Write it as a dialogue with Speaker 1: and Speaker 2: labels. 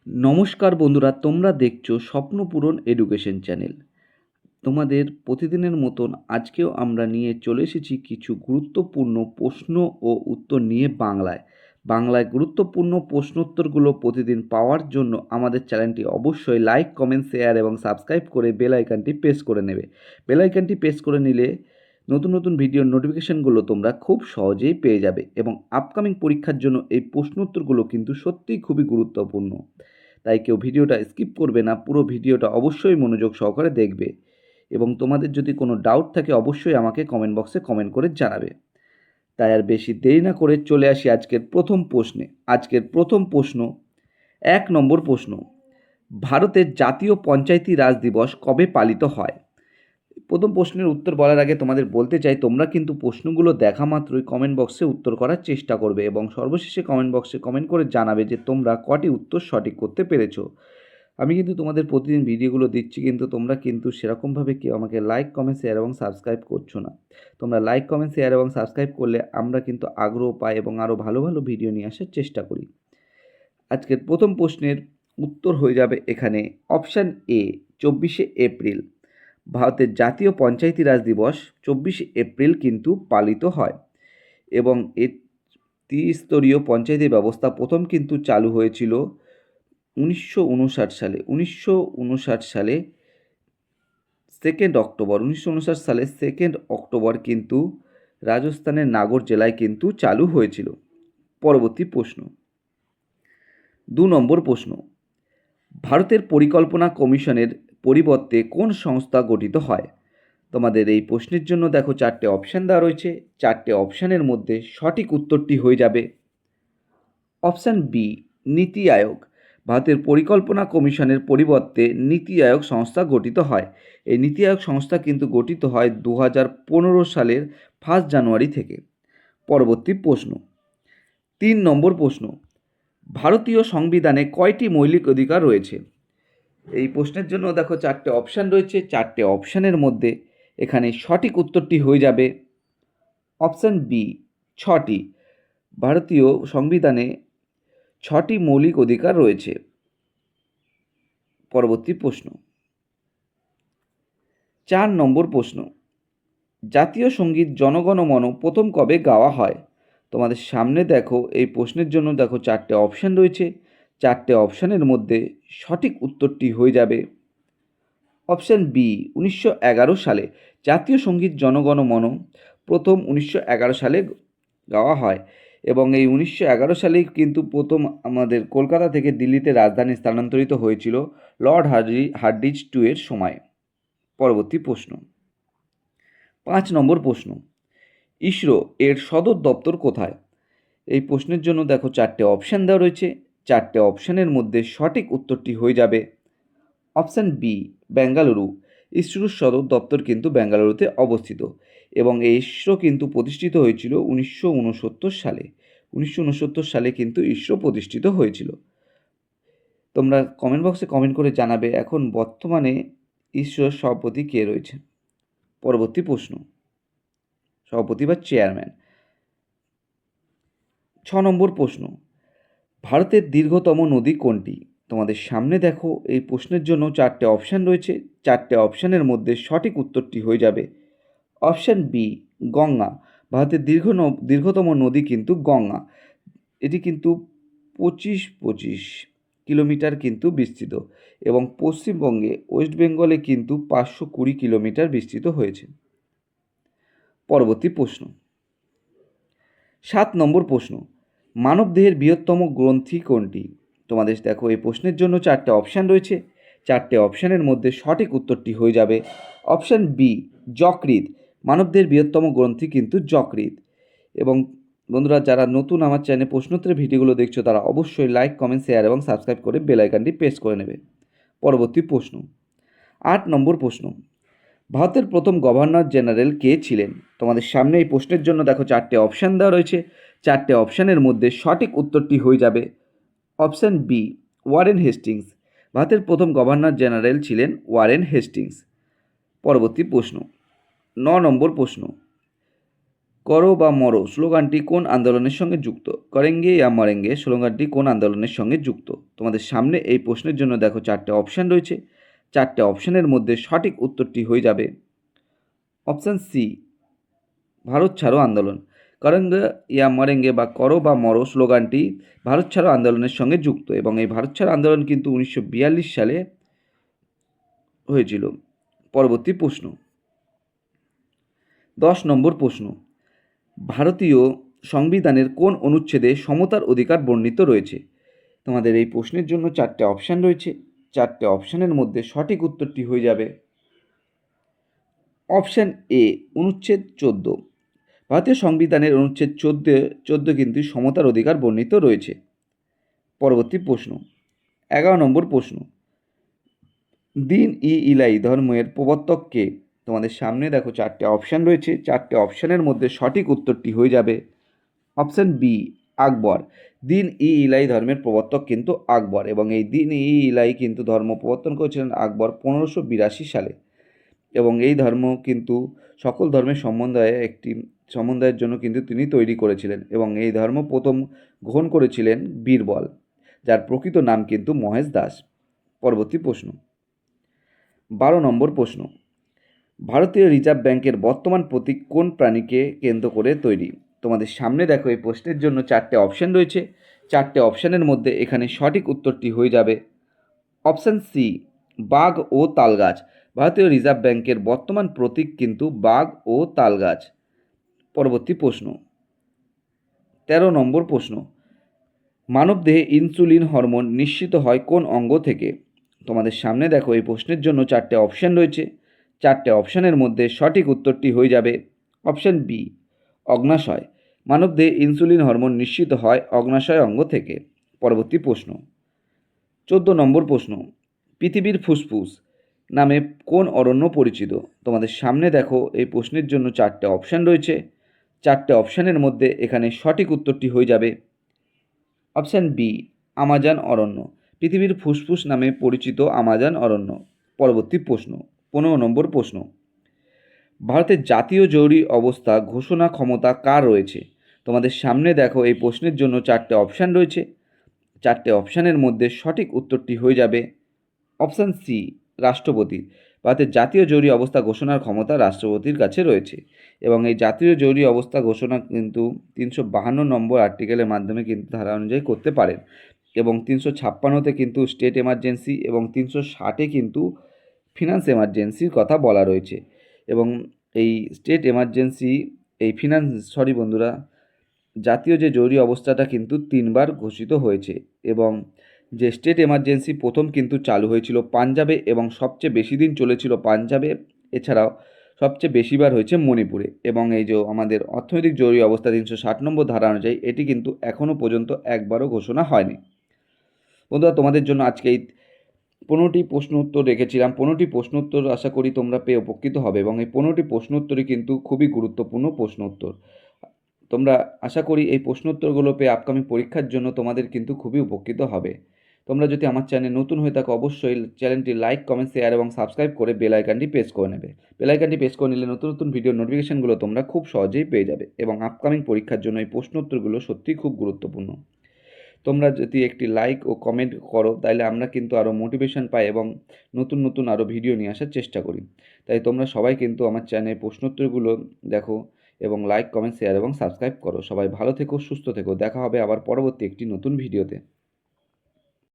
Speaker 1: নমস্কার বন্ধুরা, তোমরা দেখছো স্বপ্নপূরণ এডুকেশন চ্যানেল। তোমাদের প্রতিদিনের মতন আজকেও আমরা নিয়ে চলে এসেছি কিছু গুরুত্বপূর্ণ প্রশ্ন ও উত্তর নিয়ে বাংলায় গুরুত্বপূর্ণ প্রশ্নোত্তরগুলো প্রতিদিন পাওয়ার জন্য আমাদের চ্যানেলটি অবশ্যই লাইক, কমেন্ট, শেয়ার এবং সাবস্ক্রাইব করে বেল আইকনটি প্রেস করে নেবে। বেল আইকনটি প্রেস করে নিলে নতুন নতুন ভিডিওর নোটিফিকেশানগুলো তোমরা খুব সহজেই পেয়ে যাবে এবং আপকামিং পরীক্ষার জন্য এই প্রশ্নোত্তরগুলো কিন্তু সত্যিই খুবই গুরুত্বপূর্ণ। তাই কেউ ভিডিওটা স্কিপ করবে না, পুরো ভিডিওটা অবশ্যই মনোযোগ সহকারে দেখবে এবং তোমাদের যদি কোনো ডাউট থাকে অবশ্যই আমাকে কমেন্ট বক্সে কমেন্ট করে জানাবে। তাই আর বেশি দেরি না করে চলে আসি আজকের প্রথম প্রশ্নে। আজকের প্রথম প্রশ্ন, 1 নম্বর প্রশ্ন, ভারতের জাতীয় পঞ্চায়েতি রাজ দিবস কবে পালিত হয়? প্রথম প্রশ্নের উত্তর বলার আগে তোমাদের বলতে চাই, তোমরা কিন্তু প্রশ্নগুলো দেখা মাত্রই কমেন্ট বক্সে উত্তর করার চেষ্টা করবে এবং সর্বশেষে কমেন্ট বক্সে কমেন্ট করে জানাবে যে তোমরা কটি উত্তর সঠিক করতে পেরেছো। আমি কিন্তু তোমাদের প্রতিদিন ভিডিওগুলো দিচ্ছি, কিন্তু তোমরা কিন্তু সেরকমভাবে কেউ আমাকে লাইক, কমেন্ট, শেয়ার এবং সাবস্ক্রাইব করছো না। তোমরা লাইক, কমেন্ট, শেয়ার এবং সাবস্ক্রাইব করলে আমরা কিন্তু আগ্রহ পাই এবং আরও ভালো ভালো ভিডিও নিয়ে আসার চেষ্টা করি। আজকের প্রথম প্রশ্নের উত্তর হয়ে যাবে এখানে অপশান এ, 24শে এপ্রিল। ভারতের জাতীয় পঞ্চায়েতি রাজ দিবস 24শে এপ্রিল কিন্তু পালিত হয় এবং এর ত্রিস্তরীয় পঞ্চায়েতি ব্যবস্থা প্রথম কিন্তু চালু হয়েছিল 1959 সালে। 1959 সালে 2 অক্টোবর কিন্তু রাজস্থানের নাগর জেলায় কিন্তু চালু হয়েছিল। পরবর্তী প্রশ্ন, 2 নম্বর প্রশ্ন, ভারতের পরিকল্পনা কমিশনের পরিবর্তে কোন সংস্থা গঠিত হয়? তোমাদের এই প্রশ্নের জন্য দেখো 4টে অপশান দেওয়া রয়েছে। 4টে অপশানের মধ্যে সঠিক উত্তরটি হয়ে যাবে অপশান বি, নীতি আয়োগ। ভারতের পরিকল্পনা কমিশনের পরিবর্তে নীতি আয়োগ সংস্থা গঠিত হয়। এই নীতি আয়োগ সংস্থা কিন্তু গঠিত হয় 2015 সালের 1 জানুয়ারি থেকে। পরবর্তী প্রশ্ন, 3 নম্বর প্রশ্ন, ভারতীয় সংবিধানে কয়টি মৌলিক অধিকার রয়েছে? এই প্রশ্নের জন্য দেখো 4টে অপশান রয়েছে। 4টে অপশানের মধ্যে এখানে সঠিক উত্তরটি হয়ে যাবে অপশান বি, 6টি। ভারতীয় সংবিধানে 6টি মৌলিক অধিকার রয়েছে। পরবর্তী প্রশ্ন, 4 নম্বর প্রশ্ন, জাতীয় সঙ্গীত জনগণমন প্রথম কবে গাওয়া হয়? তোমাদের সামনে দেখো এই প্রশ্নের জন্য দেখো 4টে অপশান রয়েছে। 4টে অপশানের মধ্যে সঠিক উত্তরটি হয়ে যাবে অপশান বি, 1911 সালে। জাতীয় সঙ্গীত জনগণমন প্রথম 1911 সালে গাওয়া হয় এবং এই 1911 সালেই কিন্তু প্রথম আমাদের কলকাতা থেকে দিল্লিতে রাজধানী স্থানান্তরিত হয়েছিল লর্ড হার্ডিঞ্জ এর সময়। পরবর্তী প্রশ্ন, 5 নম্বর প্রশ্ন, ইসরো এর সদর দপ্তর কোথায়? এই প্রশ্নের জন্য দেখো 4টে অপশান দেওয়া রয়েছে। 4টে অপশানের মধ্যে সঠিক উত্তরটি হয়ে যাবে অপশান বি, বেঙ্গালুরু। ইসরোর সদর দপ্তর কিন্তু বেঙ্গালুরুতে অবস্থিত এবং এই ইসরো কিন্তু প্রতিষ্ঠিত হয়েছিল 1969 সালে। 1969 সালে কিন্তু ইসরো প্রতিষ্ঠিত হয়েছিল। তোমরা কমেন্ট বক্সে কমেন্ট করে জানাবে এখন বর্তমানে ইসরোর সভাপতি কে রয়েছে। পরবর্তী প্রশ্ন, সভাপতি বা চেয়ারম্যান। 6 নম্বর প্রশ্ন, ভারতের দীর্ঘতম নদী কোনটি? তোমাদের সামনে দেখো এই প্রশ্নের জন্য 4টে অপশান রয়েছে। 4টে অপশানের মধ্যে সঠিক উত্তরটি হয়ে যাবে অপশান বি, গঙ্গা। ভারতের দীর্ঘতম নদী কিন্তু গঙ্গা। এটি কিন্তু 25 কিলোমিটার কিন্তু বিস্তৃত এবং পশ্চিমবঙ্গে ওয়েস্ট বেঙ্গলে কিন্তু 520 কিলোমিটার বিস্তৃত হয়েছে। পরবর্তী প্রশ্ন, 7 নম্বর প্রশ্ন, মানবদেহের বৃহত্তম গ্রন্থি কোনটি? তোমাদের দেখো এই প্রশ্নের জন্য 4টে অপশান রয়েছে। 4টে অপশানের মধ্যে সঠিক উত্তরটি হয়ে যাবে অপশান বি, যকৃৎ। মানবদেহের বৃহত্তম গ্রন্থি কিন্তু যকৃৎ। এবং বন্ধুরা, যারা নতুন আমার চ্যানেলে প্রশ্নোত্তরের ভিডিওগুলো দেখছো তারা অবশ্যই লাইক, কমেন্ট, শেয়ার এবং সাবস্ক্রাইব করে বেল আইকনটি প্রেস করে নেবে। পরবর্তী প্রশ্ন, 8 নম্বর প্রশ্ন, ভারতের প্রথম গভর্নর জেনারেল কে ছিলেন? তোমাদের সামনে এই প্রশ্নের জন্য দেখো 4টে অপশান দেওয়া রয়েছে। 4টে অপশানের মধ্যে সঠিক উত্তরটি হয়ে যাবে অপশান বি, ওয়ারেন হেস্টিংস। ভারতের প্রথম গভর্নর জেনারেল ছিলেন ওয়ারেন হেস্টিংস। পরবর্তী প্রশ্ন, 9 নম্বর প্রশ্ন, করো বা মরো স্লোগানটি কোন আন্দোলনের সঙ্গে যুক্ত? করেঙ্গে ইয়া মরেঙ্গে স্লোগানটি কোন আন্দোলনের সঙ্গে যুক্ত? তোমাদের সামনে এই প্রশ্নের জন্য দেখো 4টে অপশান রয়েছে। 4টে অপশানের মধ্যে সঠিক উত্তরটি হয়ে যাবে অপশান সি, ভারত ছাড়ো আন্দোলন। করেঙ্গে ইয়া মরেঙ্গে বা করো বা মরো স্লোগানটি ভারত ছাড়ো আন্দোলনের সঙ্গে যুক্ত এবং এই ভারত ছাড়ো আন্দোলন কিন্তু 1942 সালে হয়েছিল। পরবর্তী প্রশ্ন, 10 নম্বর প্রশ্ন, ভারতীয় সংবিধানের কোন অনুচ্ছেদে সমতার অধিকার বর্ণিত রয়েছে? তোমাদের এই প্রশ্নের জন্য 4টে অপশান রয়েছে। 4টে অপশানের মধ্যে সঠিক উত্তরটি হয়ে যাবে অপশান এ, অনুচ্ছেদ 14। ভারতীয় সংবিধানের অনুচ্ছেদ 14 কিন্তু সমতার অধিকার বর্ণিত রয়েছে। পরবর্তী প্রশ্ন, 11 নম্বর প্রশ্ন, দিন ই ইলাই ধর্মের প্রবর্তক কে? তোমাদের সামনে দেখো 4টে অপশান রয়েছে। 4টে অপশানের মধ্যে সঠিক উত্তরটি হয়ে যাবে অপশান বি, আকবর। দিন ই ইলাই ধর্মের প্রবর্তক কিন্তু আকবর এবং এই দিন ই ইলাই কিন্তু ধর্ম প্রবর্তন করেছিলেন আকবর 1582 সালে এবং এই ধর্ম কিন্তু সকল ধর্মের সমন্বয়ের জন্য কিন্তু তিনি তৈরি করেছিলেন এবং এই ধর্ম প্রথম গ্রহণ করেছিলেন বীরবল, যার প্রকৃত নাম কিন্তু মহেশ দাস। পরবর্তী প্রশ্ন, 12 নম্বর প্রশ্ন, ভারতীয় রিজার্ভ ব্যাংকের বর্তমান প্রতীক কোন প্রাণীকে কেন্দ্র করে তৈরি? তোমাদের সামনে দেখো এই প্রশ্নের জন্য 4টে অপশান রয়েছে। 4টে অপশানের মধ্যে এখানে সঠিক উত্তরটি হয়ে যাবে অপশান সি, বাঘ ও তালগাছ। ভারতীয় রিজার্ভ ব্যাংকের বর্তমান প্রতীক কিন্তু বাঘ ও তালগাছ। পরবর্তী প্রশ্ন, 13 নম্বর প্রশ্ন, মানবদেহে ইনসুলিন হরমোন নিঃসৃত হয় কোন অঙ্গ থেকে? তোমাদের সামনে দেখো এই প্রশ্নের জন্য 4টে অপশান রয়েছে। 4টে অপশানের মধ্যে সঠিক উত্তরটি হয়ে যাবে অপশান বি, অগ্ন্যাশয়। মানবদেহে ইনসুলিন হরমোন নিঃসৃত হয় অগ্ন্যাশয় অঙ্গ থেকে। পরবর্তী প্রশ্ন, 14 নম্বর প্রশ্ন, পৃথিবীর ফুসফুস নামে কোন অরণ্য পরিচিত? তোমাদের সামনে দেখো এই প্রশ্নের জন্য 4টে অপশান রয়েছে। 4টে অপশানের মধ্যে এখানে সঠিক উত্তরটি হয়ে যাবে অপশান বি, আমাজন অরণ্য। পৃথিবীর ফুসফুস নামে পরিচিত আমাজন অরণ্য। পরবর্তী প্রশ্ন, 15 নম্বর প্রশ্ন, ভারতের জাতীয় জরুরি অবস্থা ঘোষণা ক্ষমতা কার রয়েছে? তোমাদের সামনে দেখো এই প্রশ্নের জন্য 4টে অপশান রয়েছে। 4টে অপশানের মধ্যে সঠিক উত্তরটি হয়ে যাবে অপশান সি, রাষ্ট্রপতি। ভারতের জাতীয় জরুরি অবস্থা ঘোষণার ক্ষমতা রাষ্ট্রপতির কাছে রয়েছে এবং এই জাতীয় জরুরি অবস্থা ঘোষণা কিন্তু 352 নম্বর আর্টিকেলের মাধ্যমে কিন্তু ধারা অনুযায়ী করতে পারেন এবং 356তে কিন্তু স্টেট এমার্জেন্সি এবং 360-এ কিন্তু ফিনান্স এমার্জেন্সির কথা বলা রয়েছে এবং এই স্টেট এমার্জেন্সি বন্ধুরা, জাতীয় যে জরুরি অবস্থাটা কিন্তু 3বার ঘোষিত হয়েছে এবং যে স্টেট এমার্জেন্সি প্রথম কিন্তু চালু হয়েছিল পাঞ্জাবে এবং সবচেয়ে বেশি দিন চলেছিল পাঞ্জাবে, এছাড়াও সবচেয়ে বেশিবার হয়েছে মণিপুরে এবং এই যে আমাদের অর্থনৈতিক জরুরি অবস্থা 360 নম্বর ধারা অনুযায়ী এটি কিন্তু এখনও পর্যন্ত একবারও ঘোষণা হয়নি। বন্ধুরা, তোমাদের জন্য আজকে এই 15টি প্রশ্ন উত্তর রেখেছিলাম। 15টি প্রশ্ন উত্তর আশা করি তোমরা পেয়ে উপকৃত হবে এবং এই 15টি প্রশ্ন উত্তরই কিন্তু খুবই গুরুত্বপূর্ণ প্রশ্ন উত্তর। তোমরা আশা করি এই প্রশ্ন উত্তরগুলো পেয়ে আপকামিং পরীক্ষার জন্য তোমাদের কিন্তু খুবই উপকৃত হবে। তোমরা যদি আমার চ্যানেল নতুন হয়ে থাকো অবশ্যই চ্যানেলটি লাইক, কমেন্ট, শেয়ার এবং সাবস্ক্রাইব করে বেল আইকনটি প্রেস করে নেবে। বেল আইকনটি প্রেস করে নিলে নতুন নতুন ভিডিও নোটিফিকেশনগুলো তোমরা খুব সহজেই পেয়ে যাবে এবং আপকামিং পরীক্ষার জন্য এই প্রশ্ন উত্তরগুলো সত্যিই খুব গুরুত্বপূর্ণ। তোমরা যদি একটি লাইক ও কমেন্ট করো তাহলে আমরা কিন্তু আরও মোটিভেশন পাই এবং নতুন নতুন আরও ভিডিও নিয়ে আসার চেষ্টা করি। তাই তোমরা সবাই কিন্তু আমার চ্যানেলে প্রশ্নোত্তরগুলো দেখো এবং লাইক, কমেন্ট, শেয়ার এবং সাবস্ক্রাইব করো। সবাই ভালো থেকো, সুস্থ থেকো। দেখা হবে আবার পরবর্তী একটি নতুন ভিডিওতে।